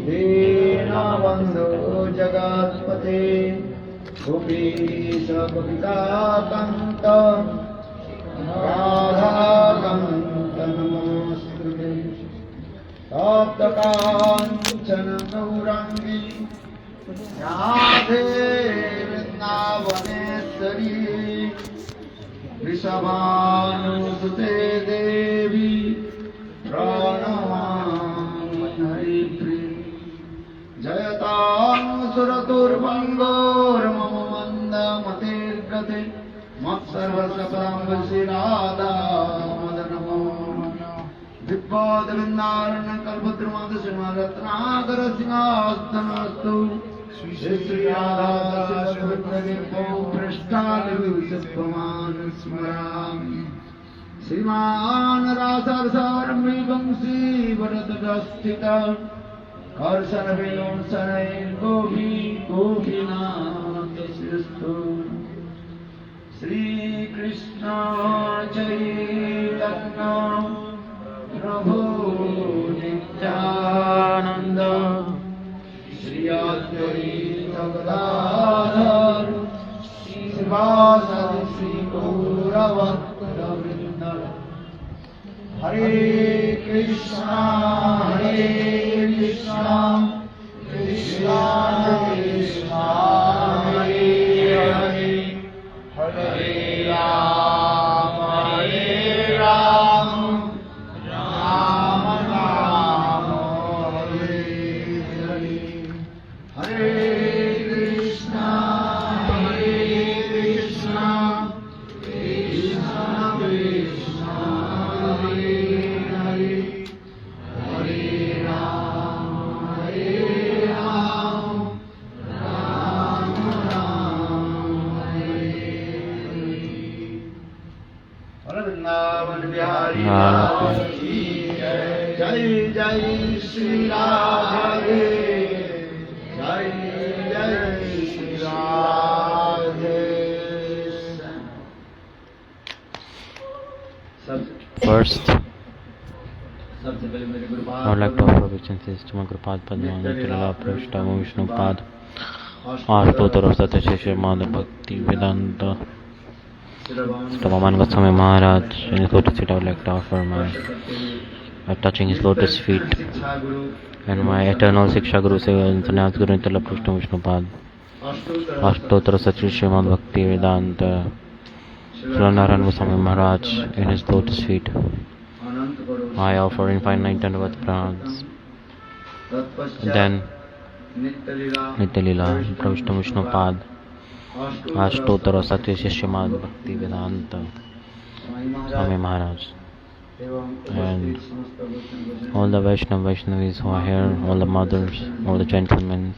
दीनबन्धो जगत्पते गोपीश कविताकान्त राधाकान्त नमोऽस्तुते। तप्तकाञ्चन गौराङ्गी राधे वृन्दावनेश्वरी वृषभानुसुते देवी प्रणमामि हरिप्रिये। जयतां सुरतुर्वङ्गोर्मम मन्दमतिर्गते मत्सर्वसफलं वशिराधा मदनमो दिग्बोधवृन्दारण्य कल्पद्रुमद सिंहरत्नाकर सिंहासनस्तु श्रीराधाशिवप्रदीपो पृष्ठालुसत्पमान् स्मरामि। श्रीमान् रासरसारम्भि वंशी वरदस्थिता कर्षणविलोचनैर्गोपी गोपीनाथशिरस्तु। श्रीकृष्ण चैतन्य प्रभु नित्यानन्द श्री अद्वैत गदाधर श्रीवासदि श्री गौरभक्तवृन्द। हरे कृष्णा कृष्णा कृष्णा हरे हरे हरे राम राम राम हरे हरे। हरे कृष्णा कृष्णा कृष्णा हरे हरे हरे राम राम हरे हरे। वृंदावन बिहारी लाल की जय जय श्री राधे जय जय श्री राधे। First, सबसे पहले मेरे I would like to offer obeisances to my Gurupad Padmananda Tilala Prashtama Vishnupad Ashtotar Satyashish Madha Bhakti Vedanta to Vaman Goswami Maharaj. In his lotus feet I would like to offer my touching his lotus feet and my eternal Siksha Guru Seva and Sannyas Guru Tilala Prashtama Vishnupad Ashtotar Satyashish Madha Bhakti Vedanta Srinarayan Goswami Maharaj. In his lotus feet I offer infinite Dandavat pranams. Then Nitya Lila Prabhupada Vishnupad Ashtotara Satya Shishimad Bhakti Vedanta Swami Maharaj, and all the Vaishnavis who are here, all the mothers, all the gentlemen,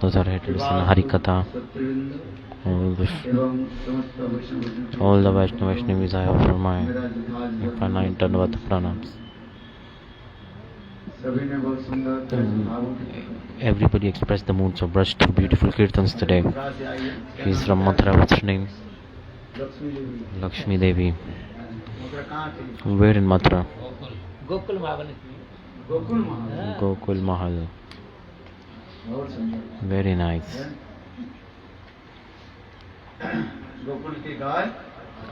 those are here to listen Harikatha, all the Vaishnavis I offer my infinite Dandavat pranams. Everybody expressed the moods of Braj through beautiful kirtans today. She is from Mathura. What's her name? Lakshmi Devi. Where in Mathura? Gokul Mahal. Very nice.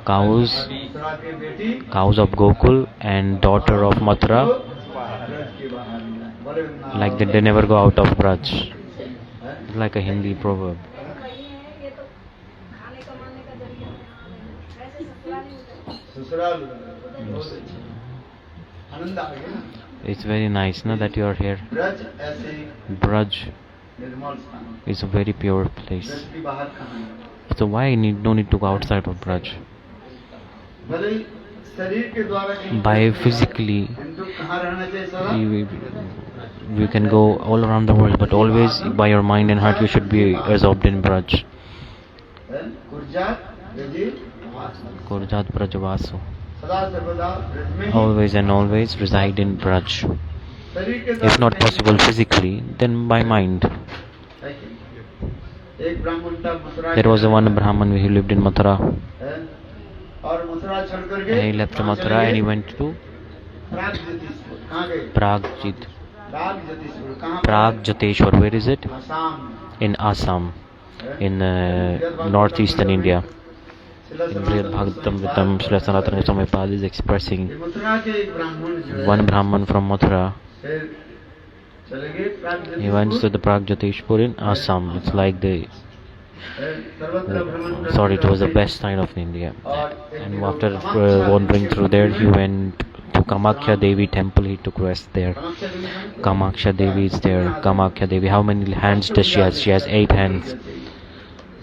Cows of Gokul and daughter of Mathura, like that they never go out of Braj. Like a Hindi proverb. It's very nice, na, that you are here. Braj is a very pure place. So why no need to go outside of Braj? By physically, you can go all around the world, but always by your mind and heart you should be absorbed in Braj. Kurjat Brajavasu. Always and always reside in Braj. If not possible physically, then by mind. There was one Brahman who lived in Mathura. And he left Mathura and he went to कहाँ गए? Pragjit. Pragjyotishpur कहाँ? Pragjateshwar, where is it? Assam In Assam, in northeastern India. In Brihad Bhagavatam, Srila Sanatana Goswami Pad is expressing ये मथुरा के एक ब्राह्मण जो है, one Brahman from Mathura. फिर चले गए He went to Pragjyotishpur, the Pragjateshpur in Assam. It's like the सर्वत्र भ्रमण sorry, it was the best side of India. And after wandering through there, he went to Kamakhya Devi temple. He took rest there. Kamakhya Devi is there. Kamakhya Devi. How many hands does she has? She has 8 hands.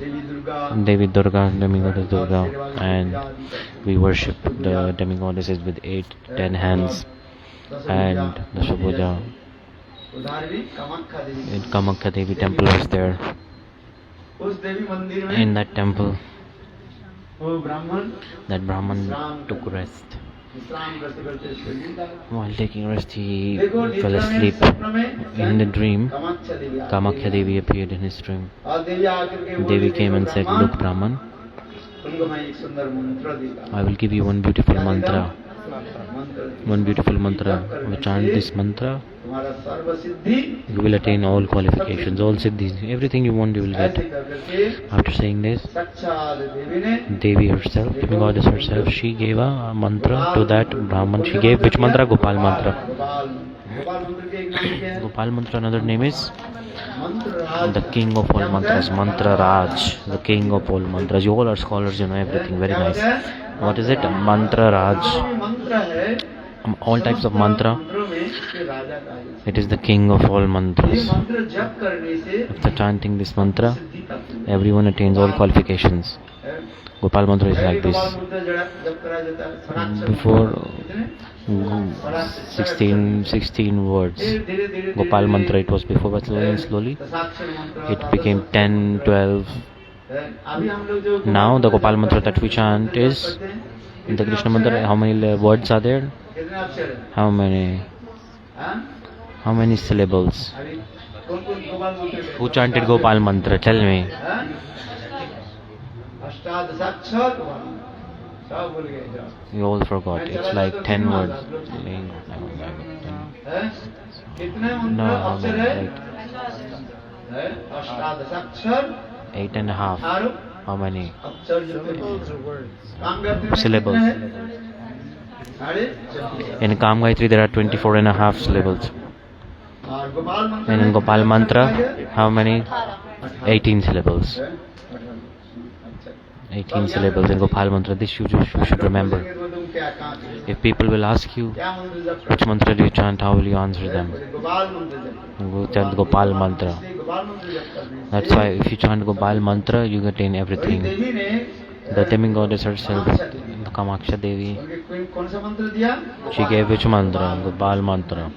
Devi Durga, Devi Durga, demigoddess Durga, and we worship the demigoddesses with 8-10 hands. And the Subhuja उधार भी कामाख्या देवी, in Kamakhya Devi temple was there. उस देवी मंदिर में In that temple, वो ब्राह्मण that Brahman took rest. विश्राम करते करते सो गया। While taking rest, he देखो fell निद्रा में, asleep. स्वप्न में In the dream, Kamakhya Devi uh Kamakhya गई। Devi appeared in his dream. और देवी आकर के बोली, Devi came and देखो said, "Look, Brahman, तुमको मैं एक सुंदर मंत्र देता I will give you one beautiful mantra. मंत्र One beautiful mantra. We chant this mantra, तुम्हारा सर्व सिद्धि you will attain all qualifications, all siddhis. Everything you want, you will ऐसे get." कर करके After saying this, साक्षात देवी ने Devi herself, demigoddess herself, she gave a mantra to that Brahman. She gave which mantra? Gopal mantra. Gopal Gopal मंत्र के एक नाम क्या है? Gopal mantra, another name is मंत्र राज, the king of all mantras, Mantra Raj, the king of all mantras. You all are scholars, you know everything, very nice. What is it? Mantra Raj. जो भी मंत्र है, All types of mantra. मंत्रों में इसके राजा का है। It is the king of all ये mantras. मंत्र जप करने से After chanting this mantra, सिद्धि प्राप्त होती everyone attains all qualifications. है। Gopal mantra is like Gopal this. मंत्र जप करा जाता है, षडाक्षर Before कितने? 16 words. धीरे धीरे Gopal mantra, it was before, but slowly and slowly, दशाक्षर मंत्र it became 10, 12. अभी हम लोग जो Now the Gopal mantra that we chant is, in the Krishna mantra, how many words are there? कितने अक्षर है? How many? हाँ? How many syllables? अभी कौन-कौन गोपाल मंत्र के? Who chanted Gopal mantra? Tell me. हाँ? अष्टादशाक्षर गोपाल मंत्र। सब भूल गए जाओ। You all forgot. It's like 10 words. हैं? कितने मंत्र No, अक्षर है? like हैं? अष्टादशाक्षर 8.5. और How many? अक्षर जितने काम करते हैं Syllables. कितने हैं? साढ़े In Kam Gayatri there are 24.5 syllables. और गोपाल मंत्र And in में Gopal कितने mantra, अक्षर है? how many? 18 syllables. हैं? 18 syllables in Gopal mantra. This you should remember. तुम क्या कहाँ थे? If people will ask you, क्या मंत्र जप which mantra do you chant, how will you answer them? Gopal मंत्र जप You chant Gopal mantra. इसलिए गोपाल मंत्र जप करने से That's why if you chant Gopal mantra, you attain वही everything. देवी ने The demigoddess herself, the Kamakhya Devi, उनके कौन सा मंत्र दिया? she gave which mantra? Gopal mantra.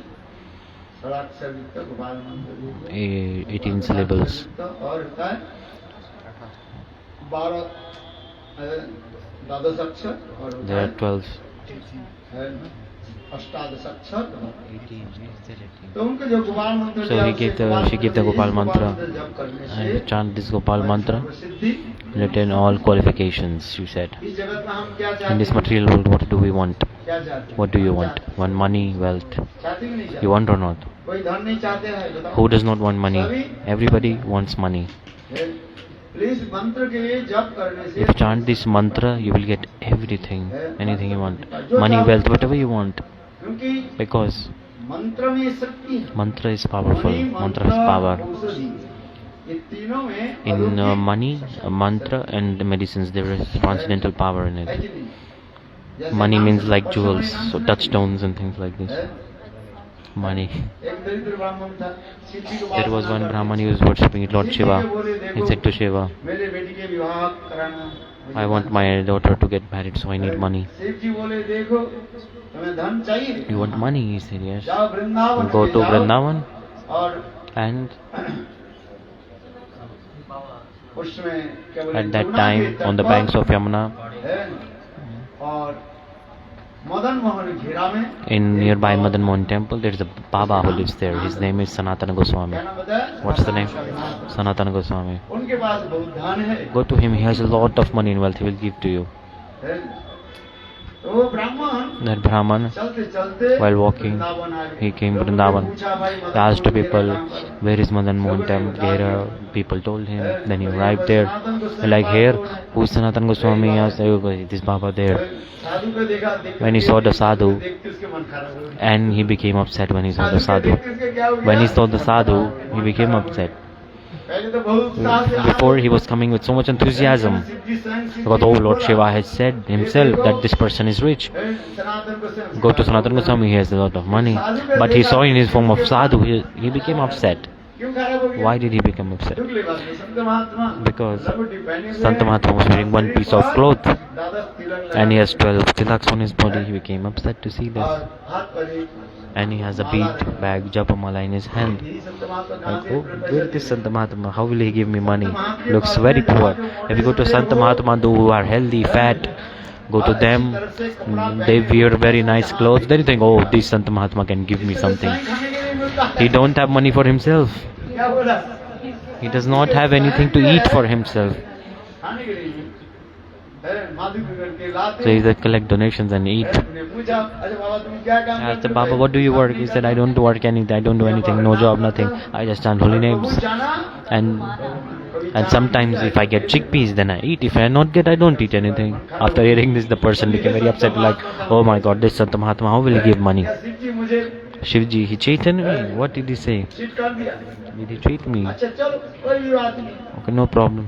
षडाक्षर युक्त गोपाल मंत्र दिया। 18 syllables. और होता है 12 द्वादश अक्षर और होता There है are 12. अष्टादश अक्षर। तो उनके जो गोपाल मंत्र So दिया, he उसे gave the Gopal she gave the मंत्र Gopal दिया, mantra, गोपाल मंत्र जप करने से and you chant this Gopal mantra, Siddhi. you'll attain all qualifications. She said. इस जगत में हम क्या In चाहते this हैं? material world, what do we want? क्या चाहते हैं? What do you हम want? चाहते Want money, wealth? हैं? चाहते कि नहीं चाहते? You want or not? कोई धन नहीं चाहते हैं बताओ? Who does not want money? Everybody wants money. Please मंत्र के जप करने से If you chant this mantra, you will get everything, anything you want. Money, wealth, whatever you want. क्योंकि Because मंत्र में शक्ति है। mantra is powerful. Mani, Mantra is power. औषधि, ये तीनों में In अलौकिक money, mantra, and medicines, there is transcendental power in है it. कि नहीं? जैसे Money नाम means से like स्पष्ट हमें jewels, नाम so से touchstones and things like this. है। Money. एक दरिद्र ब्राह्मण था, शिव जी को There was उपासना one करते Brahman थे। who was worshipping Lord Shiv ji Shiva. को बोले, He देखो, said to Shiva, मेरे बेटी के विवाह कराना मुझे I want धन my daughter to get married, so I need money. Shiv जी बोले, देखो तुम्हें धन चाहिए, You want money? He said, yes. जाओ वृंदावन Go में to जाओ Vrindavan, और and उसमें क्या बोले, at that यमुना time, के तट on the पर banks of Yamuna, है, और मदन मोहन घेरा में in एक nearby बहुत- Madan Mohan temple, there is a Baba who lives there. His name is Sanatana Goswami. क्या नाम बताया? What's the name? Sanatana Goswami. उनके पास बहुत धन है, Go to him, he has a lot of money and wealth, he will give to you. है? तो वो ब्राह्मण That Brahman, चलते चलते while walking, he came to Vrindavan. He asked the people, where is Madan Mohan temple? People told him. Then he arrived there. Like here, who is Sanatan Goswami? He asked, this Baba there. साधु को देखा When he saw the sadhu, देखते उसके मन खराब हो गया। and he became upset when he saw the Sadhu sadhu. को देखते उसके क्या हो गया? When he saw the sadhu, he became upset. पहले तो बहुत उत्साह से Before he was coming with so much enthusiasm, सिद्धि स्वयं सिद्धि because oh Lord Shiva has said himself that this person is rich. सनातन को स्वयं Go to Sanatan Goswami, he has a lot of money. But he saw in his form of sadhu, he became upset. क्यों खराब हो गया? Why did he become upset? दुख ले बात है, संत महात्मा Because लंगोटी पहने हुए Sant Mahatma was wearing one piece of cloth दादा तिलक लगा and he has 12 tilaks on his body. He became upset to see this. और हाथ पर एक And he has a bead bag, Japamala in his hand. यही संत महात्मा कहाँ Like, से oh, पैसा where is Sant Mahatma? How will he give me money? Looks very poor. If you go to Sant Mahatma who are healthy, fat, go to them, they wear very nice clothes. Then you think, oh, this Sant Mahatma can give me something. खाने के लिए मिलता है? He don't have money for himself. क्या बोला? He does not have anything to eat for himself. खाने के लिए माधुर्य करके लाते So he said, collect donations and eat. उन्हें पूछा अच्छा बाबा तुम क्या काम I said, Baba, what do you work? He said, I don't work anything. I don't do anything. No job, nothing. I just chant holy names. And sometimes if I get chickpeas, then I eat. If I not get, I don't eat anything. After hearing this, the person became very upset. Like, oh my God, this Sant Mahatma, how will he give money? Shivji मुझे Shivji, he cheated me. What did he say? Cheat कर दिया Did he treat me? अच्छा चलो कोई भी बात नहीं Okay, no problem.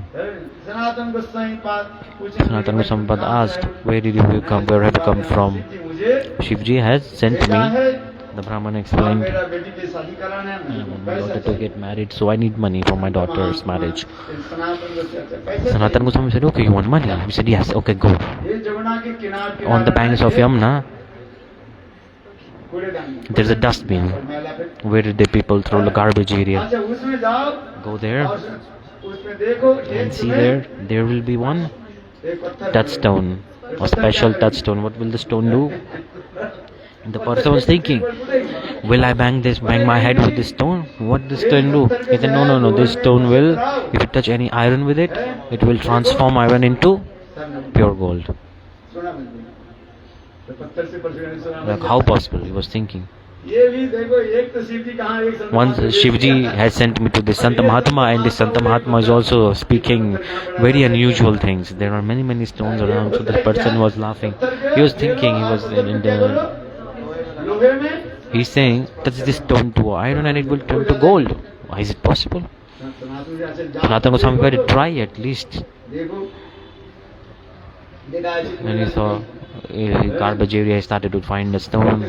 Sanatan Goswami पाद पूछे Sanatana Goswami Pad asked, where did you come? Where have you come from? मुझे Shivji has sent क्या me. है The Brahman explained, मेरा बेटी की शादी कराना है मुझे my पैसा daughter to get married, so I need money for my daughter's marriage. Sanatan Goswami पैसा Sanatana Goswami said, okay, you want money? We said, yes, okay, go. ये जमुना के किनारे On the banks of Yamuna, कूड़ेदान में there's a dustbin मैला पे where the people throw the garbage area. अच्छा उसमें जाओ Go there और उसमें देखो and एक see तुम्हें there will be one एक पत्थर touchstone, a special touchstone. What will the stone do? And the person was thinking, will I bang my head with this stone? What does this stone do? He said, no, this stone will, if you touch any iron with it, it will transform iron into pure gold. सोना बन गया तो पत्थर से परशुराम सोना Like, बन how जाता है। possible? He was thinking. ये भी देखो एक तो शिव जी कहाँ एक संत Once Mahatma Shivji has sent me to this Santa Mahatma, and this Santa Mahatma is also speaking very unusual things. There are many stones around, so the person was laughing. He was thinking, he was in the, लोहे में he's saying, touch this stone to iron and it will turn to gold. Why is it possible? सनातन जी अच्छा जाओ, Sanatana Goswami better try at least. देखो देखा ऐसे And he saw garbage area, he started to find a stone,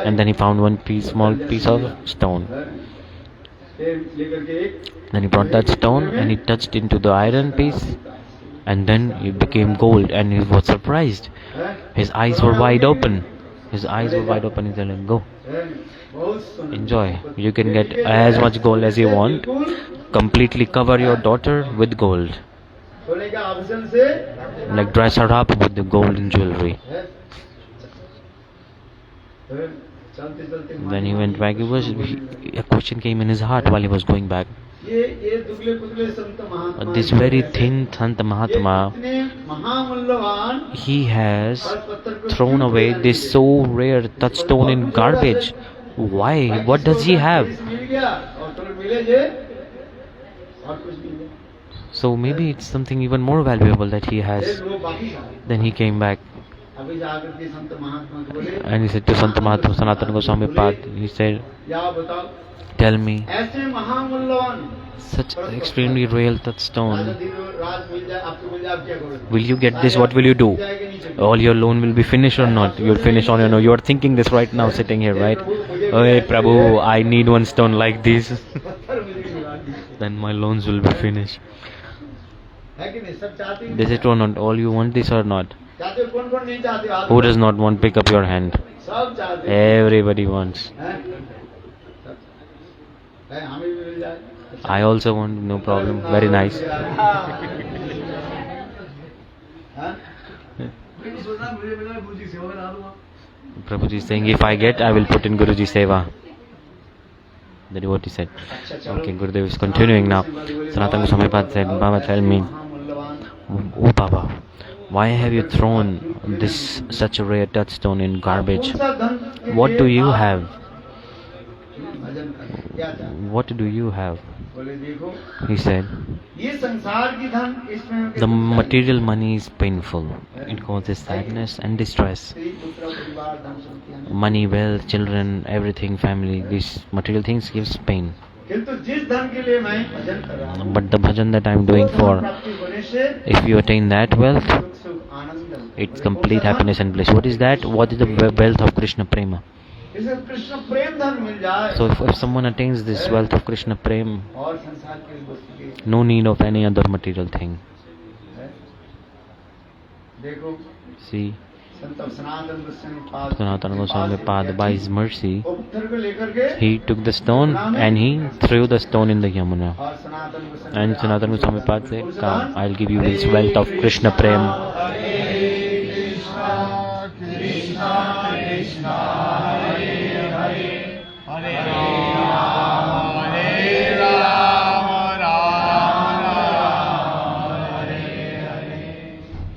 and then he found one small piece of stone. फिर लेकर के एक Then he brought that stone and he touched into the iron piece, and then it became gold, and he was surprised. His eyes were wide open. His eyes were wide open. He said, go, बहुत सुंदर enjoy. You can get as much gold as you want. Completely cover your daughter with gold. सोने का आभूषण से Like dress her up with the golden jewelry. चलते चलते When he went back, a question came in his heart while he was going back. ये दुबले पुतले संत महात्मा This very thin Sant Mahatma, इतने महामूल्यवान he has पत्थर को thrown away this so rare touchstone in garbage. Why? What does he have? मिल गया और तो मिले जे और कुछ नहीं मिला So maybe it's something even more valuable that he has. फिर वो वापिस आए Then he came back अभी जाकर के संत महात्मा को बोले and he said to Sant Mahatma Sanatana Goswami Pad, he said, या बताओ tell me, ऐसे महामूल्यवान such extremely rare touchstone, राज मिल जाए आपको मिल जाए आप क्या करोगे will you get this? What will you do? जाएगा नीचे All your loan will be finished or not? You'll finish on your own. You are thinking this right now sitting here, right? Hey Prabhu, I need one stone like this. पत्थर मुझे मिला दी Then my loans will be finished. है कि नहीं सब चाहते हैं This is or not? All you want this or not? चाहते हो कौन कौन नहीं चाहते हाथ Who does not want? Pick up your hand. सब चाहते हैं Everybody wants. हैं? है, हमें भी मिल जाए I also want, no problem. Very nice. हाँ? मैंने सोचा मुझे मिला गुरुजी सेवा में डाल दूंगा Prabhuji is saying, if I get, I will put in Guruji Seva. The devotee said. Okay, Gurudev is continuing now. Sanatana Goswami Pad said, Baba, tell me, महामूल्यवान oh Baba, Why have you thrown this such a rare touchstone in garbage? What do you have? भजन कर क्या चाहते What do you have? बोले देखो He said, ये संसार की धन इसमें the material money is painful. It causes sadness and distress. स्त्री पुत्र परिवार धन संपत्ति Money, wealth, children, everything, family, these material things gives pain. किंतु जिस धन के लिए मैं भजन कर रहा हूँ But the bhajan that I am doing वो धन for, प्राप्ति होने से if you attain that wealth, सुख सुख आनंद it's complete happiness and bliss. What is that? What is the wealth of Krishna Prema? इसे कृष्ण प्रेम धन मिल जाए So if someone attains this wealth of Krishna Prema, और संसार की इस वस्तु की no need of any other material thing. है। देखो See, संत सनातन गोस्वामी पाद Sanatana Goswami Pad, by his mercy, वो पत्थर को लेकर के he took the stone and he threw the stone in the Yamuna. और Sanatan Goswami And Sanatana Goswami Pad said, come, I'll give you this wealth of Krishna Prema.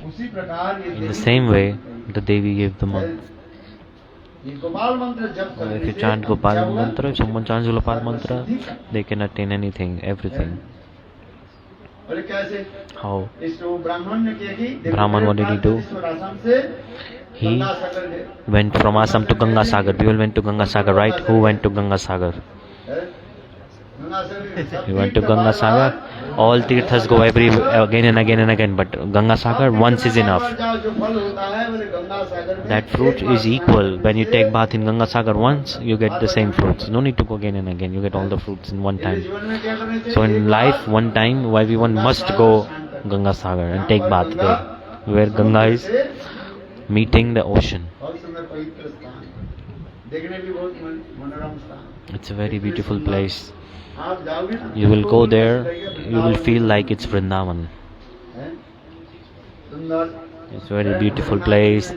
उसी प्रकार ये In the same way, the Devi gave the month. ये गोपाल मंत्र जप करने If you से chant Gopal क्या हुआ? mantra, if someone chants Gopal mantra, सर्वसिद्धि they can attain anything, everything. बोले कैसे How? इस वो ब्राह्मण ने किया कि Brahman, what did he do? Assam से He गंगा सागर गए। went from Assam to Ganga Sagar. People went to Ganga Sagar, right? Who went to Ganga Sagar? हैं? गंगा सागर सब He went to तीर्थ Ganga बार-बार Sagar. All tirthas go again and again and again, but Ganga Sagar once is enough. जाओ, जो फल होता है बोले गंगा सागर में That fruit एक बार is equal. When you take bath in Ganga Sagar once, you get the same fruits. No need to go again and again. You get all the fruits in one मेरे time. जीवन में क्या करना चाहिए? So एक in bar life, one time, everyone must go Ganga Sagar and take bath there, where Ganga is meeting the ocean. बहुत सुंदर पवित्र स्थान देखने भी बहुत मनोरम स्थान It's a very beautiful place. आप जाओगे ना You will go there, you will feel like it's Vrindavan. हैं? सुंदर It's a very beautiful place.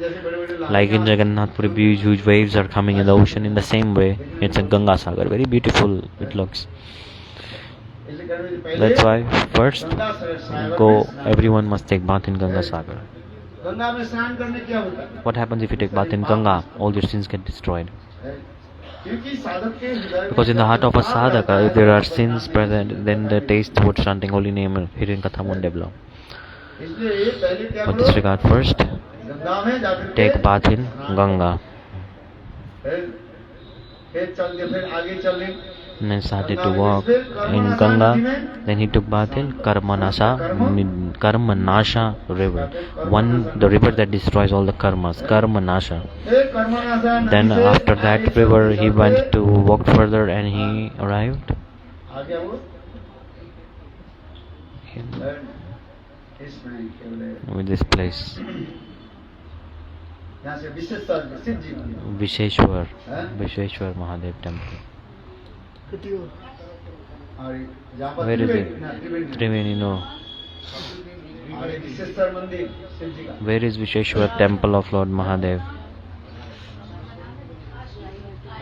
Like in Jagannath Puri Beach, huge waves are coming in the ocean. In the same way, it's a Ganga Sagar. Very beautiful it looks. इसलिए करने से पहले That's why first Ganga Sagar go. में स्नान। Everyone must take bath in Ganga Sagar. Ganga में स्नान करने क्या होता है? What happens if you take bath in Ganga? All your sins get destroyed. है? क्योंकि साधक के हृदय में Because in the heart of a sadhaka, if there are sins present, then the taste towards chanting holy name Hirinkatha won't develop. इसलिए पहले क्या But करो? disregard first, गंगा में जाकर के take bath in स्नान Ganga. फिर चल के फिर आगे चलने And then started to walk in Ganga. Then he took bath in Karmanasha river. The river that destroys all the karmas. Karmanasha. फिर कर्मनाशा नदी Then से after that आगे river, चल he के went to walk further and he arrived आगे वो इसमें केवल with this place, यहाँ से विशेषता सिद्ध जी मंदिर Visheshwar Mahadev temple. और जहाँ पर Where is it? Triveni Triveni, no. और एक विशेषता मंदिर शिव जी का Where is Visheshwar temple of Lord Mahadev?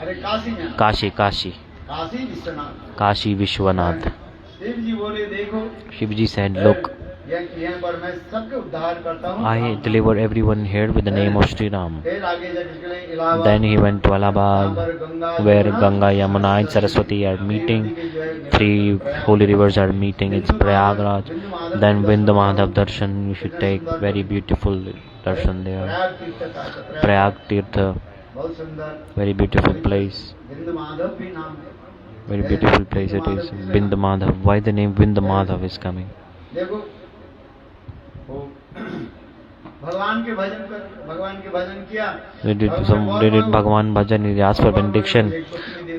अरे काशी में Kashi, Kashi Vishwanath Kashi Vishwanath. Shiv जी बोले देखो Shivji said, look, यहाँ पर मैं सबके उद्धार करता हूँ I deliver everyone here with the name of Sri Ram. फिर आगे जाकर के लिए Allahabad Then he went to यहाँ Allahabad, पर Ganga where Ganga, Yamuna and Saraswati are meeting. 3 holy rivers are meeting. It's Prayagraj. Then Bindu Madhav darshan you should take. Very beautiful darshan there. Prayag तीर्थ का Prayag Tirtha, बहुत सुंदर very beautiful place. बिंदु माधव भी नाम है Very beautiful place it is. Bindu Madhav. Why the name Bindu Madhav is coming? देखो वो भगवान के भजन किया Did Bhagwan Bhajan, he asked for benediction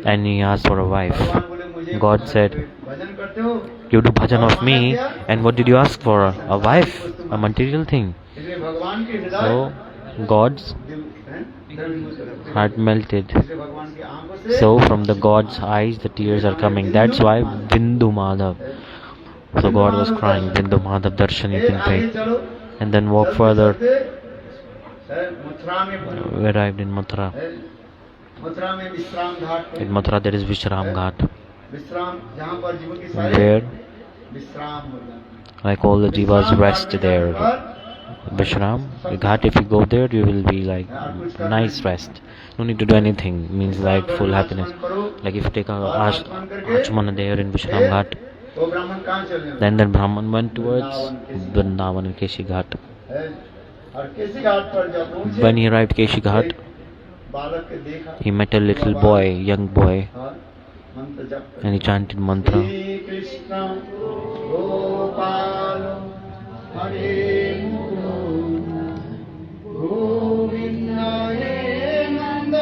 and he asked for a wife. भगवान बोले मुझे God said, भजन करते हो you do bhajan of me, and what did you ask for? A wife, a material thing. इसलिए भगवान के हृदय So God's दिल हैं, दिल heart melted. इसलिए भगवान की आंखों से So from the God's eyes the tears are coming. That's why Bindu Madhav. So God was crying. Bindu Madhav darshan you फिर can आगे take. चलो And then walk further. Mathura में पहुंचे। We arrived in Mathura. Mathura में विश्राम घाट पे In Mathura there is Vishram Ghat, विश्राम जहाँ पर जीवन की सारी where विश्राम हो जाता है। like all the jivas rest there. Vishram, the ghat, if you go there, you will be like nice rest. No need to do anything. Means like full happiness. Like if you take a Achmana there in Vishram Ghat, वो ब्राह्मण कहाँ चले गए? then the Brahman went towards Vrindavan and Keshi Ghat. और केसी घाट पर जब पहुंचे, When he arrived Keshi Ghat, बालक के देखा, he met a little boy, young boy, और मंत्र जप कर, and he chanted mantra. Shri Krishna Gopal हरे गोविंद हे नंद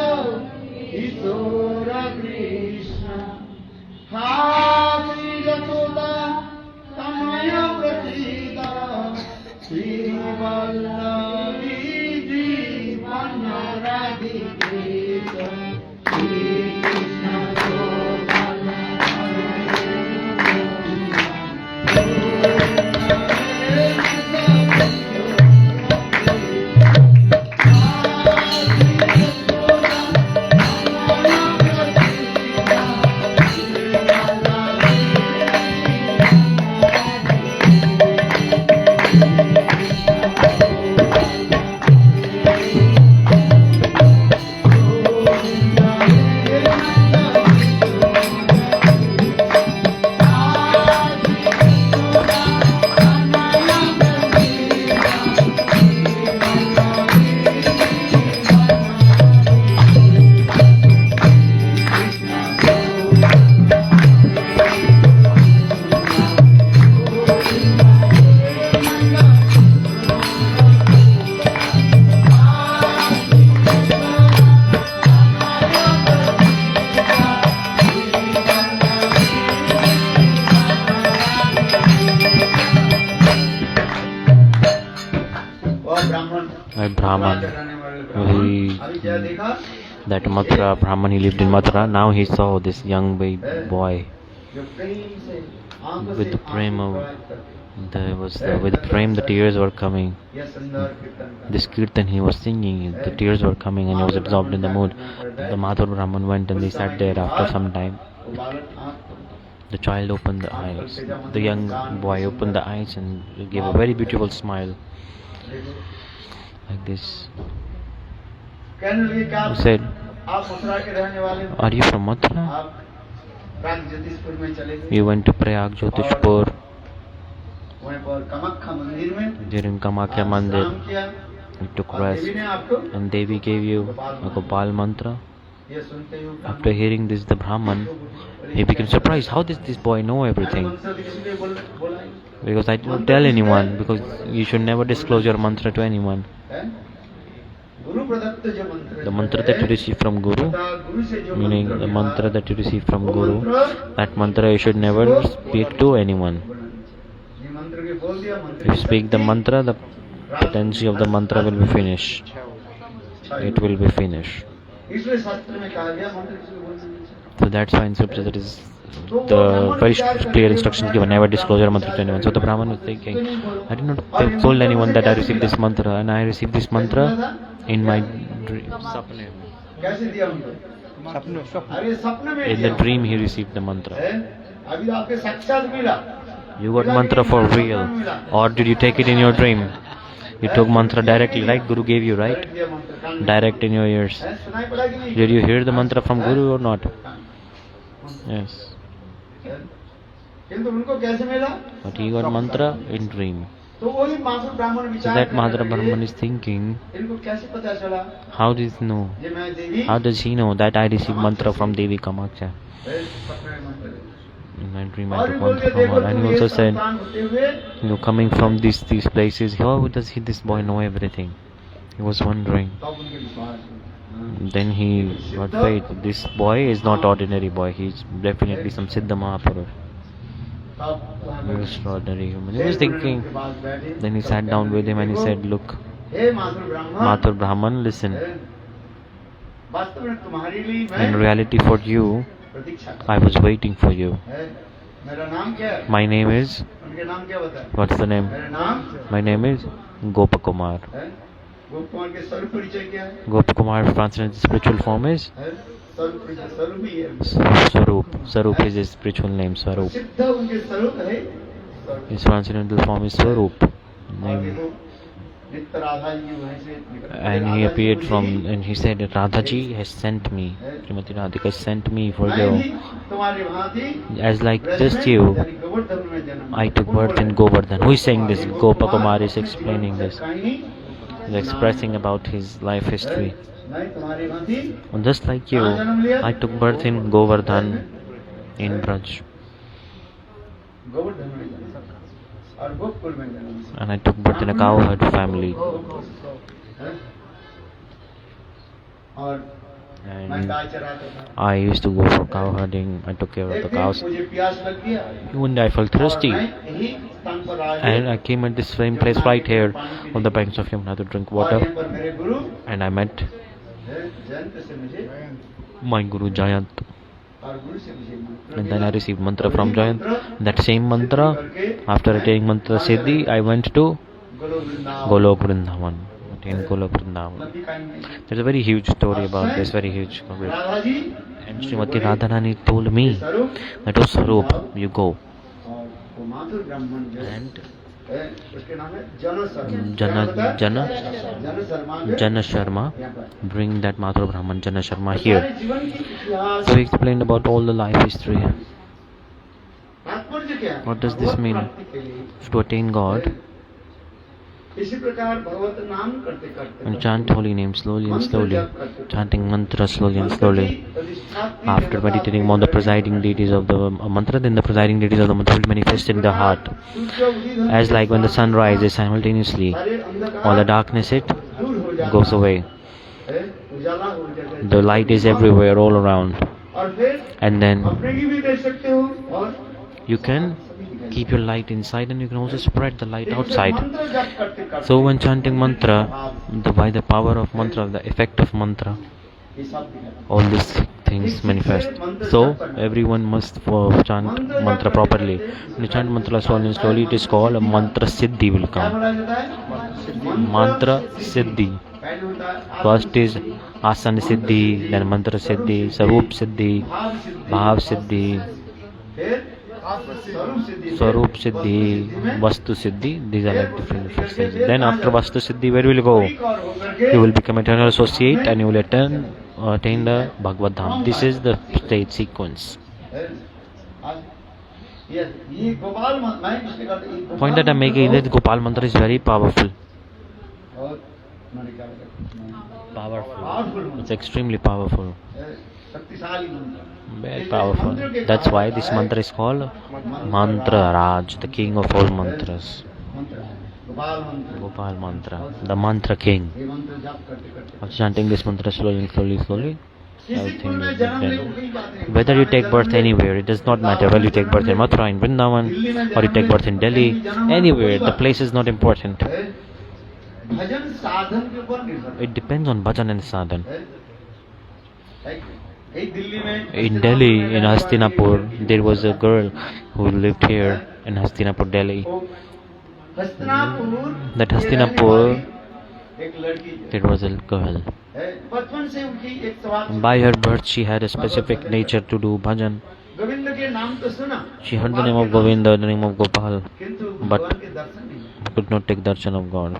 किशोर कृष्ण हासी यशोदा तनय प्रसीदा श्री वल्लभी जीवन राधिके Shri Krishna Gopal That Mathura Brahman, he lived in Mathura. Now he saw this young boy with the prema. With the prema, the tears were coming. This kirtan he was singing, the tears were coming, and he was absorbed in the mood. The Mathura Brahman went and they sat there. After some time, the child opened the eyes. The young boy opened the eyes and gave a very beautiful smile, like this. He said, "Are you from Mathura? You went to Prayag Jyotishpur. There in Kamakya Mandir, you took rest, and Devi gave you a Gopal mantra." After hearing this, the Brahman, he became surprised. How does this boy know everything? Because I did not tell anyone, because you should never disclose your mantra to anyone. The mantra that you receive from Guru, meaning the mantra that you receive from Guru, that mantra you should never speak to anyone. If you speak the mantra, the potency of the mantra will be finished. It will be finished. So that's why in Scripture there is the very clear instructions given, never disclose your mantra to anyone. So the Brahman was thinking, I did not told anyone that I received this mantra, and I received this mantra in my dream. In the dream he received the mantra. You got mantra for real, or did you take it in your dream? You took mantra directly, right? Guru gave you, right? Direct in your ears. Did you hear the mantra from Guru or not? Yes. But he got mantra in dream. So that Mathura Brahman is thinking, how does he know? How does he know that I received mantra from Devi Kamakhya? In my dream I took mantra from her. And he also said, coming from these places, how does this boy know everything? He was wondering. Then he got faith. This boy is not ordinary boy. He is definitely some Siddha Mahapurush. Extraordinary human. He was thinking. Then he sat down with him and he said, look, Mathur Brahman, listen. In reality for you, I was waiting for you. My name is, what's the name? My name is Gopakumar. Gopakumar translated spiritual form is Swarup. Swarup is his spiritual name, Swarup. His transcendental form is Swarup. नित्य राधा जी वहीं से निकल And he appeared from, and he said, Radhaji has sent me, Srimati Radhika has sent me for मैं you. भी तुम्हारी भांति As like Braj just में, you, यानी गोवर्धन में जन्म I took कौन birth बोले? in Govardhan. Who is saying this? वो Gopa कुमार Kumar is अपने explaining जीवन से this. कहीं He's expressing about his life history. मैं तुम्हारी भांति And just like you, I took birth in Govardhan in Braj. Govardhan में जन्म और गोकुल में जन्म And I took birth in a cowherd family. हैं? और मैं And गाय चराता था I used to go for cow herding. I took care of एक the दिन cows. मुझे प्यास लग गया One day I felt thirsty. और मैं यही स्थान पर आया And I came at this same place right here on the banks of Yamuna to drink और water. यहाँ पर मेरे गुरु And I met जयंत से मुझे my Guru Jayant. और गुरु से मुझे मंत्र And then मिला। I received mantra और from यही Jayant. मंत्र That same mantra, after attaining mantra Siddhi, I went to Golok Vrindavan Golok Vrindavan. Attained Golok Vrindavan. लंबी कहानी नहीं। There's a very huge story about this, very huge story. Radha ji And Srimati Radharani told me स्वरूप that, oh Sarup, you go. और वो माधुर ब्राह्मण जो है, And उसके नाम है जन शर्मा। Jana, Jana, जन शर्मा के Jana Sharma, यहाँ पर bring that Mathur Brahman Jana Sharma here. सारे जीवन की इतिहास So he explained about all the life history. तात्पर्य क्या है? What does this Bhagavad mean? प्राप्ति के लिए। To attain God, इसी प्रकार भगवत नाम करते करते and chant holy name slowly and slowly, chanting mantra slowly and slowly. After meditating on the presiding deities of the mantra, then the presiding deities of the mantra will manifest in the heart. As like when the sun rises simultaneously, all the darkness it goes away. The light is everywhere, all around. And then you can keep your light inside and you can also spread the light outside. So when chanting mantra, by the power of mantra, the effect of mantra, all these things manifest. So everyone must chant mantra properly. When you chant mantra slowly and slowly, it is called a mantra siddhi will come. Mantra siddhi. First is asana siddhi, then mantra siddhi, sarup siddhi, bhav siddhi, Swarup Siddhi, Vastu Siddhi. These are like different stages. Then after Vastu Siddhi, where will you go? You will become eternal associate and you will attain the Bhagavad Dham. This is the stage sequence. Point that I'm making is that Gopal mantra is very powerful. Powerful. It's extremely powerful. Very powerful. That's why this mantra is called Mantra Raj, the king of all mantras. Gopal mantra, the mantra king. After chanting this mantra slowly, everything is done. Whether you take birth anywhere, it does not matter. Whether you take birth in Mathura, in Vrindavan, or you take birth in Delhi, anywhere, the place is not important. It depends on bhajan and sadhan. In Delhi, in Hastinapur, there was a girl who lived here in Hastinapur, Delhi. That Hastinapur, there was a girl. By her birth, she had a specific nature to do bhajan. She heard the name of Govinda, the name of Gopal, but could not take darshan of God.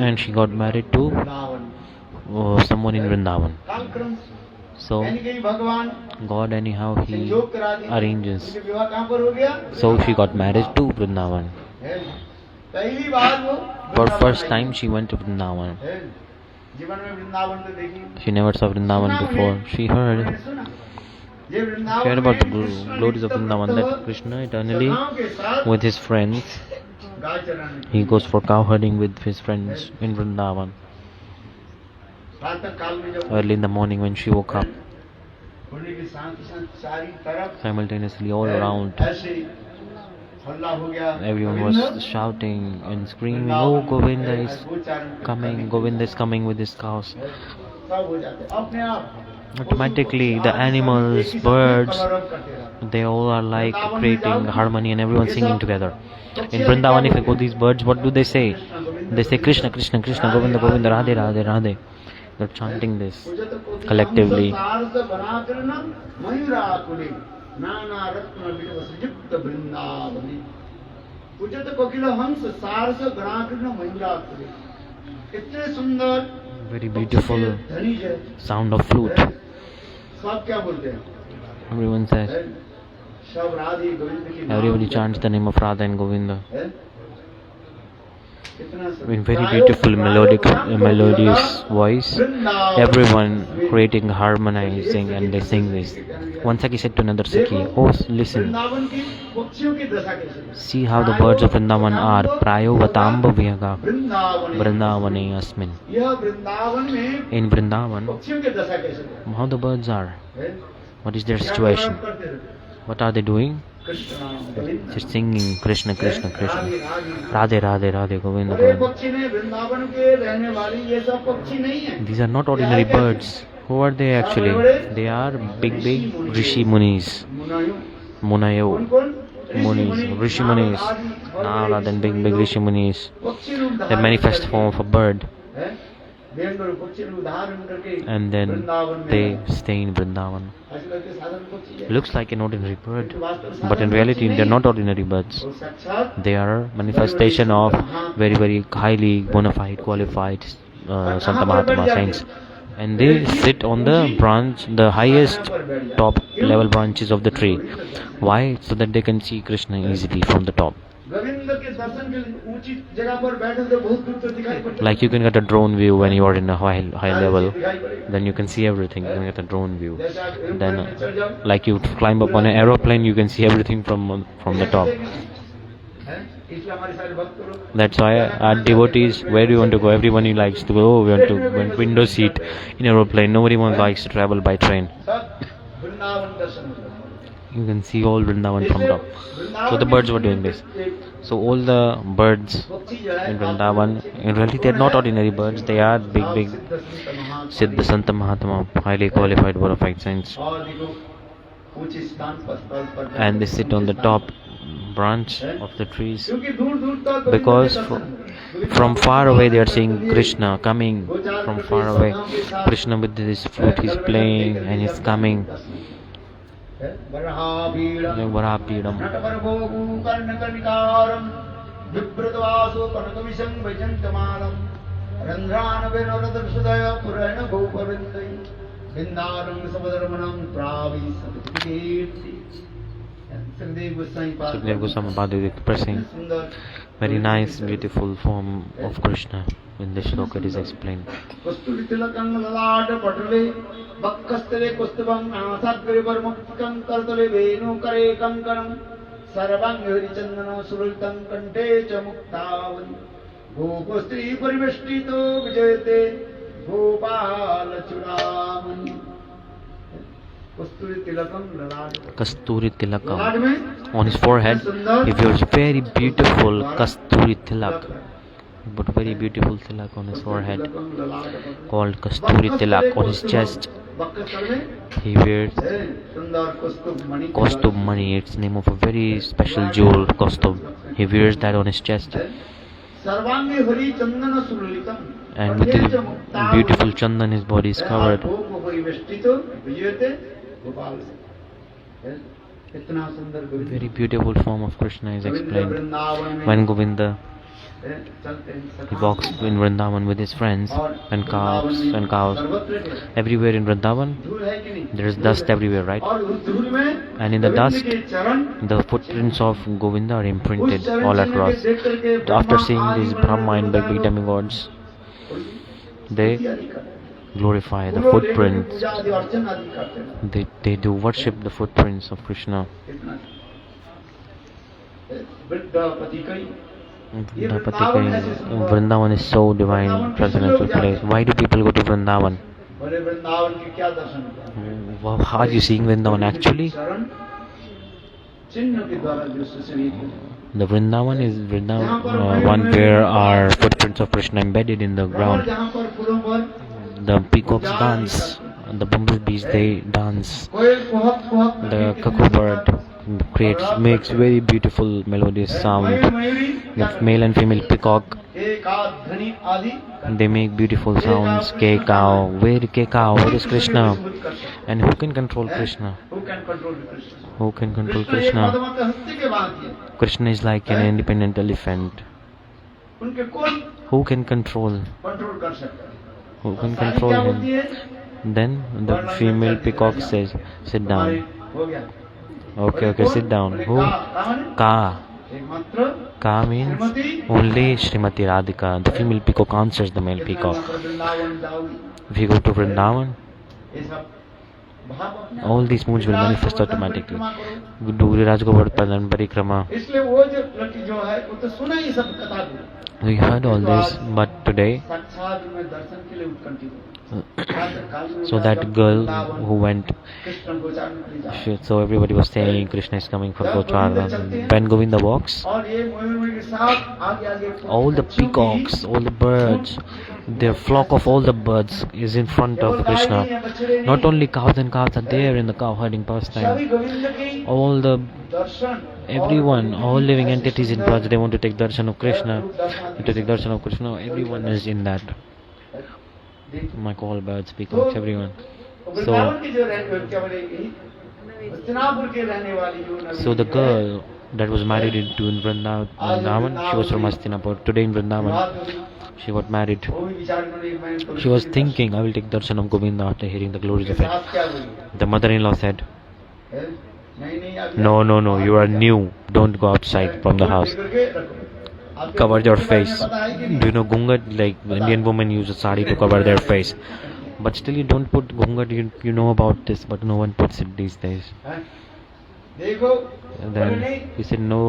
And she got married to someone in Vrindavan. So God anyhow he arranges. So she got married to Vrindavan. For first time she went to Vrindavan. She never saw Vrindavan before. She heard about the glories of Vrindavan, that Krishna eternally with his friends, he goes for cow herding with his friends in Vrindavan. Early in the morning when she woke up, simultaneously all around, everyone was shouting and screaming, "Oh, Govinda is coming with his cows." Automatically the animals, birds, they all are like creating harmony and everyone singing together. In Vrindavan, if you go these birds, what do they say? They say Krishna, Krishna, Krishna, Govinda, Govinda, Radhe, Radhe, Radhe. They're chanting this collectively. नाना रत्न विलसयुक्त वृंदावने पूजत कोकिल हंस सारस गणाकृष्ण मयूराकृति इतने सुंदर Very beautiful धनी है sound of flute. सब क्या बोलते हैं Everyone says, सब राधे गोविंद की नाम everybody chants the name of Radha and Govinda. है? कितना In very beautiful melodious voice, everyone creating, harmonizing, and they sing this. One Sakhi said to another Sakhi, "Oh, listen, Vrindavan की पक्षियों की दशा कैसे है? see how the birds of Vrindavan are. Prayo vatamba vyaga Vrindavan Vrindavane asmin." यह वृंदावन में In Vrindavan, पक्षियों की दशा कैसे है? how the birds are, है? what is their क्या situation, करते रहते? what are they doing? Krishna नाम Govind. Just singing Krishna, Krishna, Krishna. Radhe Radhe, Radhe, Radhe, Govinda, बड़े Govinda. पक्षी ने वृंदावन के रहने वाली ये सब पक्षी नहीं है। These are not ordinary birds. Who are they actually? They are big, big Rishi Munis. मुनायों Munayo. कौन कौन Munis, Rishi Munis. Nala, then big, big Rishi Munis. पक्षी रूप The धारण manifest करके, form of a bird. है? देवगढ़ पक्षी रूप धारण करके And then वृंदावन में they है। stay in Vrindavan. आजकल के साधारण पक्षी है। Looks like an ordinary bird. लेकिन वास्तव में But in साधारण reality, पक्षी they are नहीं not है। ordinary birds. वो साक्षात They are manifestation of very, very highly bona fide, qualified Santa Mahatma saints. And they sit on the branch, the highest top level branches of the tree. Why? So that they can see Krishna easily from the top. Govind के दर्शन के लिए ऊंची जगह पर बैठे तो बहुत दूर तक दिखाई पड़ता है। Like you can get a drone view when you are in a high level. दिखाई पड़ेगा। Then you can see everything. You can get a drone view. जैसे आप एरोप्लेन Then, में चढ़ जाओ, like you climb up on an aeroplane, you can see everything from the top. है? इसलिए हमारे सारे भक्त लोग That's why our devotees, where do you want to go? Everyone likes to go. Oh, we want to window seat in aeroplane. Nobody likes to travel by train. सब वृंदावन दर्शन होता है। You can see all Vrindavan from top. Vrindavan So the में birds were doing this. So all the birds पक्षी जो है in Vrindavan, in reality they are not ordinary birds. They are big, big Siddha Santa Mahatma, highly qualified bona fide saints. और देखो ऊंचे स्थान पर And they sit on the top branch of the trees. क्योंकि दूर दूर तक Because from far away they are seeing Krishna coming from far away. Krishna with his flute he's playing and he's coming. Varahabhidam. कर्णकर्णिकारं विप्रतवासो कनकविशं वैजन्तमालं रन्ध्रानवेनोरदर्शदय पुरेण गोपवृन्दै बिन्दारं सबधर्मणं प्रावि सतकीर्ति Sukhdev Goswami Sukdev Goswami Padu expressing very nice, beautiful form of Krishna. In this shloka it is explained. कस्तूरी तिलकं ललाट पटले वक्षस्थले कौस्तुभं नासाग्रे वर्मकुटिकं करतले वेणुकरे कंकणं सर्वांगे हरिचन्दनं सुललितं कंठे च मुक्तावली गोपस्त्री परिवेष्टितो विजयते गोपाल चूड़ामणि कस्तूरी तिलकं ललाट Kasturi Tilakam. ललाट में On his forehead he wears very beautiful Kasturi Tilak. But very beautiful tilak on his forehead called Kasturi Tilak. On his chest he wears Kaustubh Mani. It's the name of a very special jewel, Kaustubh. He wears that on his chest. And with his beautiful chandan his body is covered. Very beautiful form of Krishna is explained. When Govinda he walks in Vrindavan with his friends and cows. Everywhere in Vrindavan there is dust everywhere, right? And in the dust the footprints of Govinda are imprinted all across. After seeing these Brahma and big demigods, they glorify the footprints. They do worship the footprints of Krishna. Vrindavan is so divine, transcendental place. Why do people go to Vrindavan? How are you seeing Vrindavan actually? The Vrindavan is one where are footprints of Krishna embedded in the ground. The peacocks dance, the bumblebees they dance, the cuckoo bird makes very beautiful melodious sound. The male and female peacock, ध्वनि आदि they make beautiful sounds. K-cow, where is Krishna? And who can control Krishna? who can control Krishna? Who can control Krishna एक Krishna? मदमस्त हस्ती के भांति है। Krishna is like an independent elephant. उनके कौन Who can control? कंट्रोल कर सकता है? Who can सारी control क्या होती him? है? Then the female peacock says, sit हमारी down. हो गया। Okay, sit down. बोले Who? का माने? Ka. एक मात्र Ka means Shrimati only Srimati Radhika. The female peacock answers the male peacock. Vrindavan जाओगी। If you go to Vrindavan, ये सब भाव अपने all these moods will manifest automatically. Do Raj Govardhan Parikrama. इसलिए वो जो लड़की जो है वो तो सुना ही सब कथा को। We heard all this, but today, साक्षात में दर्शन के लिए उत्कंठित हो। so that girl who went, Krishna गोचारण के लिए जा। so everybody was saying Krishna is coming for Gocharna. When Govinda walks, और ये मोहिनी के साथ आगे आगे all the peacocks, all the birds, their flock of all the birds is in front of Krishna. Not only cows and calves are there in the cow herding pastime. सभी गोविंद की All the Darshan everyone, all living entities in Braj, they want to take darshan of Krishna. To take darshan of Krishna, everyone is in that. Like all birds, peacocks, everyone. Vrindavan की जो रहने क्या बोलेगी हस्तिनापुर के रहने वाली जो नवी So the है, girl that was married into in Vrindavan, she was from Hastinapur. Today in Vrindavan, she got married. वो भी विचार करेगी, मैं तो She was thinking, I will take darshan of Govinda after hearing the glories of it. साथ क्या बोली The mother-in-law said, है? नहीं आप no, you are new. Don't go outside from the house. करके रखो। आपके Cover your के बारे में face. पता है कि नहीं? Do you know gungat? Like Indian women use a sari to cover their face. But still you don't put gungat, you know about this, but no one puts it these days. हैं? देखो And बोले then नहीं he said, no,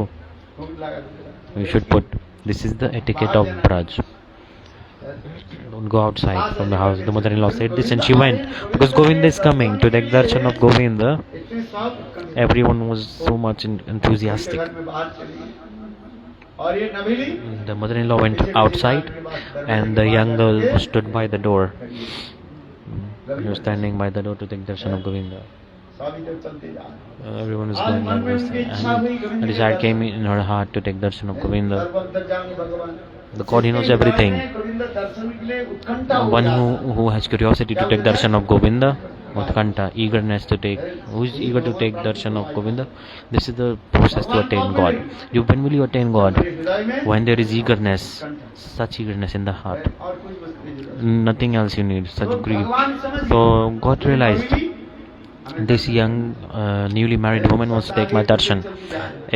भूख लगा तुझे। we should put, this is the etiquette of Braj. Don't go outside from the house. The mother-in-law said this and she went. Because Govinda is coming to take darshan of Govinda. इतने साथ उत्कंठित Everyone was so much उनके enthusiastic. घर में बाहर चली गई। और ये नबीली The mother-in-law went outside and the young girl stood by the door. He was standing by the door to take darshan of Govinda. सभी जब चलते जा रहे हैं। Everyone was going like this. And a desire came in her heart to take darshan of Govinda. सर्वंतर्यामी भगवान The God, He knows everything. Govind दर्शन के लिए उत्कंठा हो One जाता who has curiosity to take darshan of Govinda, Utkanta, eagerness to take, who is eager to take darshan of Govinda, this is the process to attain God. When will you attain God? है। हृदय में When there is eagerness, such eagerness in the heart. और कोई वस्तु नहीं जरूरत। Nothing else you need, such तो grief. भगवान समझ So गए। God realized नबीली, this young newly married woman wants to take my darshan.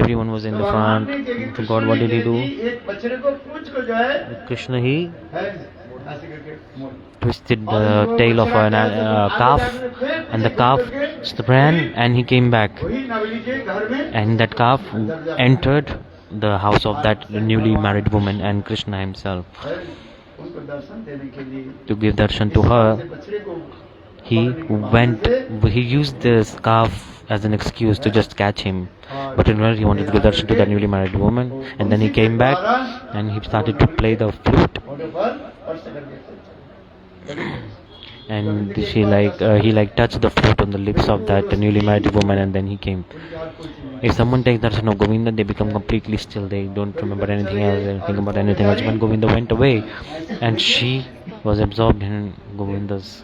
Everyone was in the front. So God, what did He do? एक बछड़े को पूंछ को जो है Krishna, He ऐसे करके मोड़। twisted the tail of a calf, and the calf ran and he came back. वही नबीली के घर में And that calf entered the house of that newly married woman and Krishna himself. उनको दर्शन देने के लिए To give darshan to her, बछड़े को he used this calf as an excuse to just catch him. But in reality, he wanted to give darshan to that newly married woman. And then he came back and he started to play the flute. मोटे पर स्पर्श करके And he touched the flute on the lips of that newly married woman, and then he came. If someone takes darshan of Govinda, they become completely still. They don't remember anything else, they think about anything else. When Govinda went away, and she was absorbed in Govinda's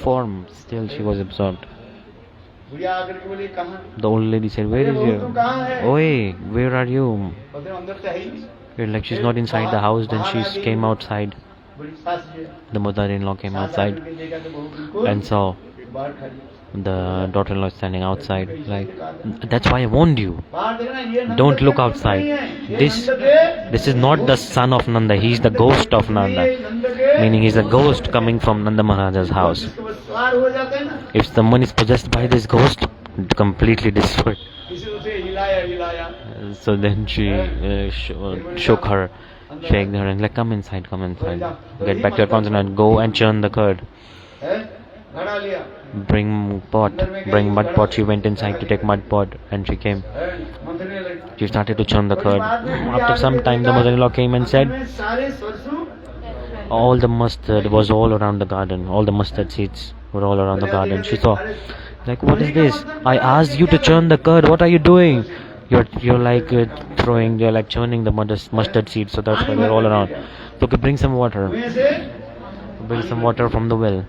form, still she was absorbed. बुढ़िया आकर के बोली कहाँ? The old lady said, "Where is you? Oi, where are you?" बोलते अंदर से है ही नहीं। You're like, she's not inside the house. Then she came outside. बड़ी सास जी The mother-in-law came सास outside आकर के देखा तो बहू बिल्कुल and saw बाहर खड़ी। the daughter-in-law standing outside. Like, that's why I warned you. बाहर देखना ये नंद Don't के look पुत्र outside. नहीं है। ये This नंद के- this is not the son of Nanda. He is the ghost of Nanda. ये नंद के- Meaning he's a ghost coming from Nanda Maharaja's house. जिसके वो सवार हो जाते हैं ना, If someone is possessed by this ghost, completely destroyed. किसी उसे हिलाया हिलाया So then she shook her, shake her, and like, come inside, get back to your consonant, go and churn the curd. है, घड़ा लिया Bring mud pot. She went inside to take mud pot, and she came. है, मंथने लगी। She started to churn the curd. After some time, the mother-in-law came and said, में सारे सरसों all the mustard was all around the garden. All the mustard seeds were all around the garden. She saw, Like, what is this? I asked you to churn the curd. What are you doing? You're like throwing. You're like churning the mustard seeds. So that's why they're all around. So okay, bring some water. Bring some water from the well.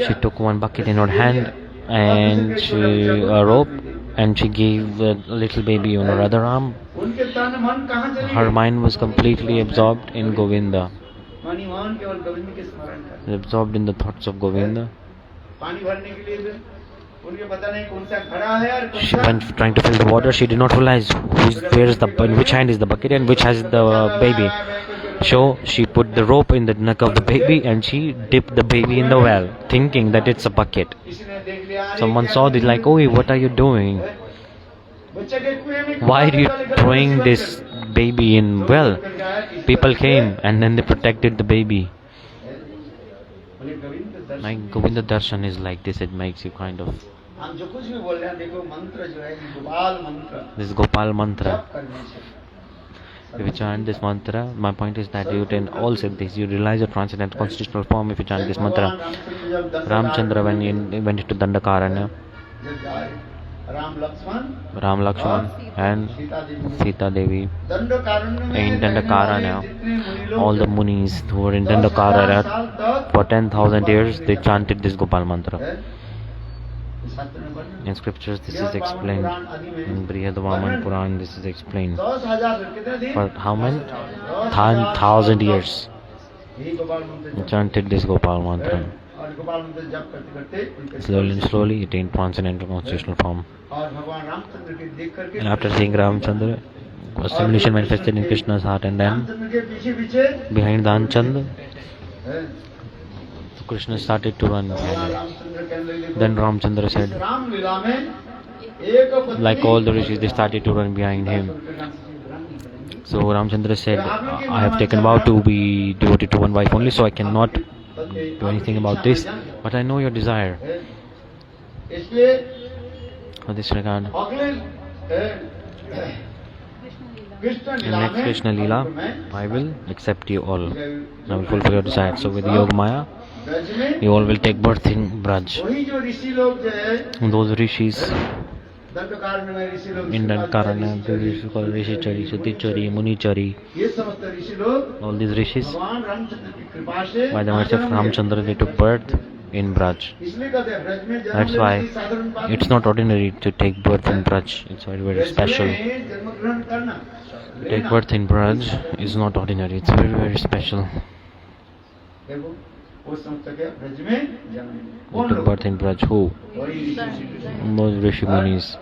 She took one bucket in her hand and a rope, and she gave a little baby on her other arm. Her mind was completely absorbed in Govinda, absorbed in the thoughts of Govinda. She went trying to fill the water. She did not realize in which hand is the bucket and which has the baby. So she put the rope in the neck of the baby and she dipped the baby in the well, thinking that it's a bucket. Someone saw this, like, "Oh, what are you doing? Why are you throwing this baby in well?" People came and then they protected the baby. Like Govinda Darshan is like this. It makes you kind of. This Gopal mantra. If you chant this mantra, my point is that you attain all siddhis. You realize your transcendental constitutional form if you chant this mantra. Ramchandra, when he went into Dandakaranya, Ram Lakshman and Sita Devi in Dandakaranya, all the munis who were in Dandakaranya for 10,000 years, they chanted this Gopal mantra. In scriptures this is explained. In Brihadvaman Puran this is explained. For how many? 10,000 years he chanted this Gopal mantra. Slowly and slowly it attained transcendental constitutional form. And after seeing Ramchandra, assimilation manifested in Krishna's heart, and then behind Dhanchand, Krishna started to run behind it. Then Ramchandra said, like all the rishis, they started to run behind him. So Ramchandra said, "I have taken vow to be devoted to one wife only, so I cannot do anything about this, but I know your desire." For this regard, in next Krishna Leela, I will accept you all. I will fulfill your desire. So with Yoga Maya, you all will take birth in Braj. Those rishis in Dandakaranya, the rishis called Rishichari, Sutichari, Munichari, all these rishis, by the mercy of Ramchandra, they took birth in Braj. That's why it's not ordinary to take birth in Braj. It's very, very special. To take birth in Braj is not ordinary. It's very, very special. Who took birth in Braj? Who? Those Rishi Munis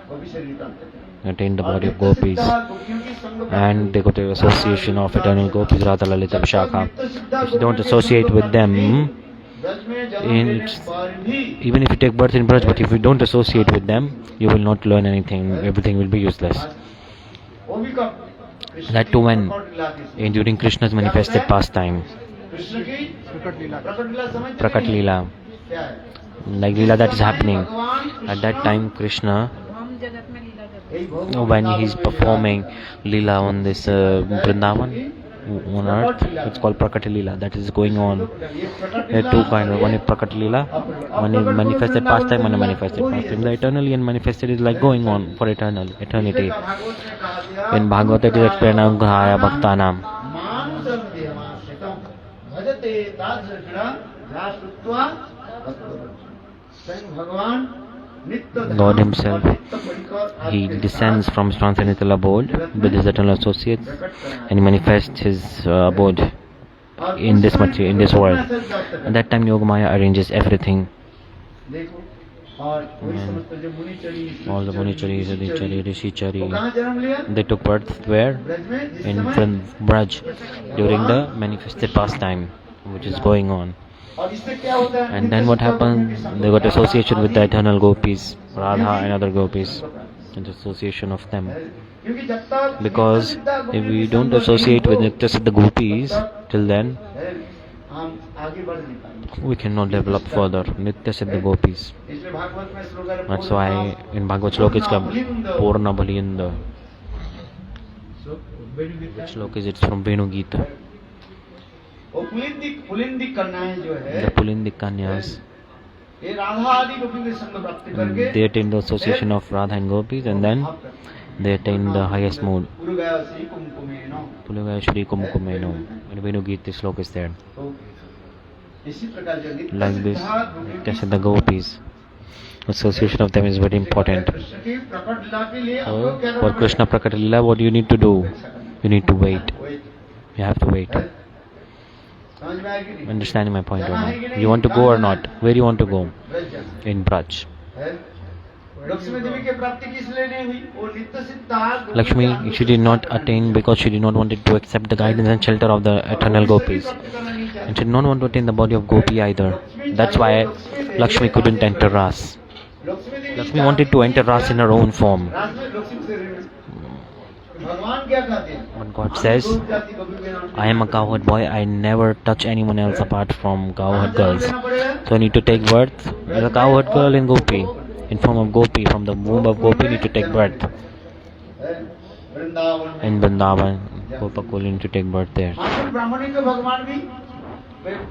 attained the body of gopis, and they got the association of eternal gopis, Radha Lalita Vishakha. If you don't associate with them, even if you take birth in Braj, but if you don't associate with them, you will not learn anything. Everything will be useless. That too when during Krishna's manifested pastime, Prakat Leela, like Leela that is happening at that time. Krishna, when he is performing Leela on this Vrindavan on earth, it's called Prakat Leela. That is going on. There are two kinds. One is Prakat Leela, one is manifested pastime, one is manifested pastime. The eternally unmanifested is like going on for eternity. In Bhagavad it is explained, Angrahaya Bhaktanam. God himself, he descends from his transcendental abode with his eternal associates, and he manifests his abode in this world. At that time Yogamaya arranges everything. All the Municharis, Adichari, Rishichari, they took birth where? In Braj, during the manifested pastime which is going on. And then what happened? They got association with the eternal gopis, Radha and other gopis, and association of them. Because if we don't associate with Nitya gopis till then, we cannot develop further. Nitya Siddha gopis. That's why in Bhagavad Shloka it's called Purna Bhalinda. Which Shloka is it? From Venu Gita. The Pulindik Kanyas, ये राधा आदि गोपी के संग प्राप्ति करके They attain the association of Radha and Gopis, and then they attain the highest mood. पुरुगया Shri कुमकुमेनो। Pulugaya Shri Kumkumeno. And Venu Gita slok is there. इसी प्रकार जो नित्य Like this, Siddharth Gopi just the gopis. Association of them is very important. Krishna की प्रकट लीला के लिए So, आपको क्या for करना Krishna Prakata Lila, what do you need to do? You need to wait. पड़ेगा? You have to wait. समझ में आएगी नहीं? Understanding my point or not? You want to go or not? Where you want to go? Braj जाना In Braj. है। लक्ष्मी देवी की प्राप्ति किस लिए नहीं हुई? वो नित्य सिद्धार्थ गोपी Lakshmi, के she did not attain because she did not want to accept the guidance and shelter of the eternal gopis. And she did not want to attain the body of gopi either. That's why Lakshmi couldn't enter Ras. Lakshmi Devi Lakshmi wanted to enter Ras in her own form. रास में लक्ष्मी से भगवान क्या कहते हैं? But God says, जाति गोपी के नाम से I am a cowherd boy, I never touch anyone else apart from cowherd girls. देना पड़ेगा। So I need to take birth as a cowherd girl in Gopi. In form of Gopi, from the womb of Gopi, need to take birth. Vrindavan In Vrindavan, Gopakul need to take birth there. Mathur ब्राह्मणी के भगवान भी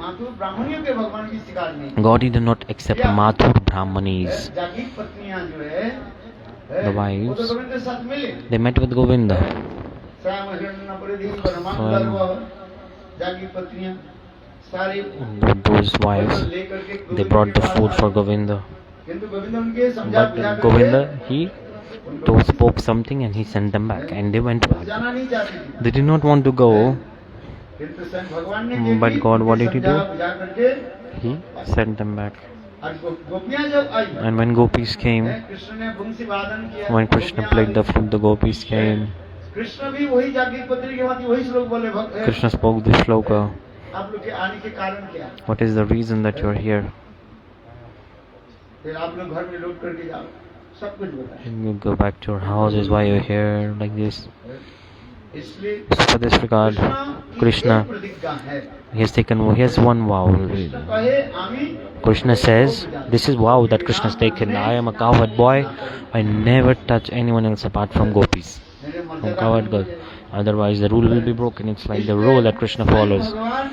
माथुर ब्राह्मणियों के भगवान की शिकार नहीं God did not accept Mathur Brahmanis. जाति पत्नियां जो है The wives. वो तो गोविंद के साथ मिले They met with Govinda. स्वयं हिरण्य परिधि ब्रह्मांड स्वयं। गर्भ जाति पत्नियां सारी Those wives, लेकर के they brought the food for Govinda. किंतु गोविंद उनके समझा बुझा But करके Govinda, he spoke something and he sent them back, and they went back. जाना नहीं चाहती थी They did not want to go, किंतु स्वयं भगवान ने but God, what did he do? समझा बुझा करके He sent them back. और गोपियां जब आई And when gopis came, Krishna ने बंसी वादन किया when Krishna played the flute, the gopis came. Krishna भी वही जाति पत्नी के भांति वही श्लोक बोले भक्त Krishna spoke this shloka. आप लोग के आने के कारण क्या What is the reason that you are here? फिर आप लोग घर में लौट करके जाओ सब कुछ बताए And you go back to your house, is why you're here, like this. इसलिए So for this regard, Krishna, की एक प्रतिज्ञा है he has one vow. Krishna कहे आमी Krishna says, this is vow that Krishna has taken. I am a cowherd boy. I never touch anyone else apart from gopis, मेरे from मर्यादा cowherd girls. Otherwise, the rule will be broken. It's like the rule that Krishna follows. भगवान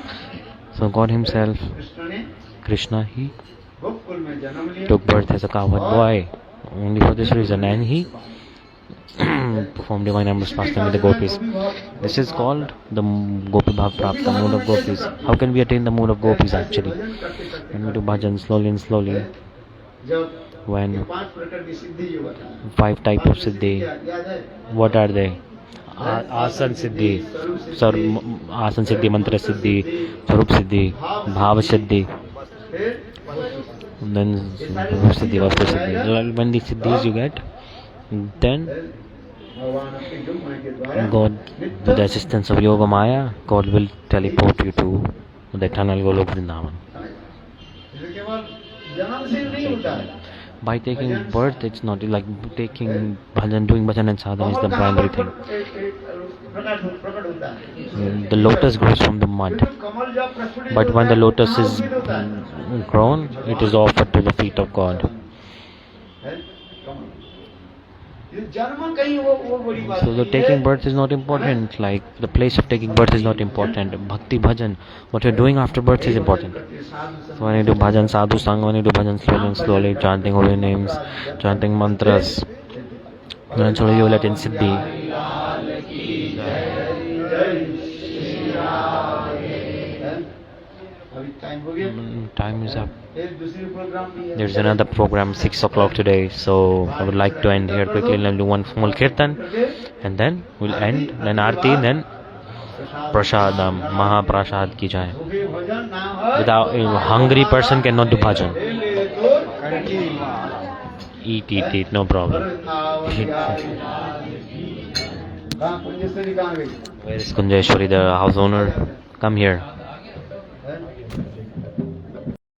So God Himself, Krishna ने Krishna, He Gokul में जन्म लिया took birth as a cowherd boy only for this reason, and He performed divine amorous pastime with the gopis. This is called the Gopi Bhav Prapta, the mood of gopis. How can we attain the mood of gopis actually? When we do bhajan slowly and slowly, जब when पांच प्रकार की सिद्धि जो बताया 5 types of siddhi, याद है what are they? Asan siddhi, Asan siddhi, mantra siddhi, Swarup siddhi, Bhava siddhi, फिर then siddhi, Vastu siddhi. When these siddhis you get, then भगवान अपने योग माया के द्वारा God, with the assistance of Yoga Maya, God will teleport you to the eternal Golok Vrindavan. इसलिए केवल जन्म से नहीं होता है By taking birth, it's not like taking bhajan, doing bhajan and sadhana is the primary thing. प्रकट होता है The lotus grows from the mud, क्योंकि कमल जब प्रस्फुटित but when the होता है, lotus कहाँ is उद्भिद होता है? grown, it is offered to the feet of God. है? कमल। ये जन्म कहीं वो बड़ी बात So the नहीं taking है। birth is not important, like the place of taking birth is not important. Bhakti bhajan, what you're doing after birth is important. So when you do bhajan, sadhu sang, when you do bhajan slowly and slowly, chanting holy names, chanting mantras, then slowly you will attain siddhi. अभी time हो गया Time is up. एक दूसरी programme भी है There's another program 6 o'clock today, so I would like to end here quickly. I'll do one small kirtan, and then we'll end. Then Aarti, then Prasadam, Mahaprasad ki jai. भूखे भोजन ना हो Without a hungry person cannot do bhajan. ले ले तो करके Eat, no problem. कहाँ पुण्यश्री कहाँ गई Where is Kunjeshwari, the house owner? Come here.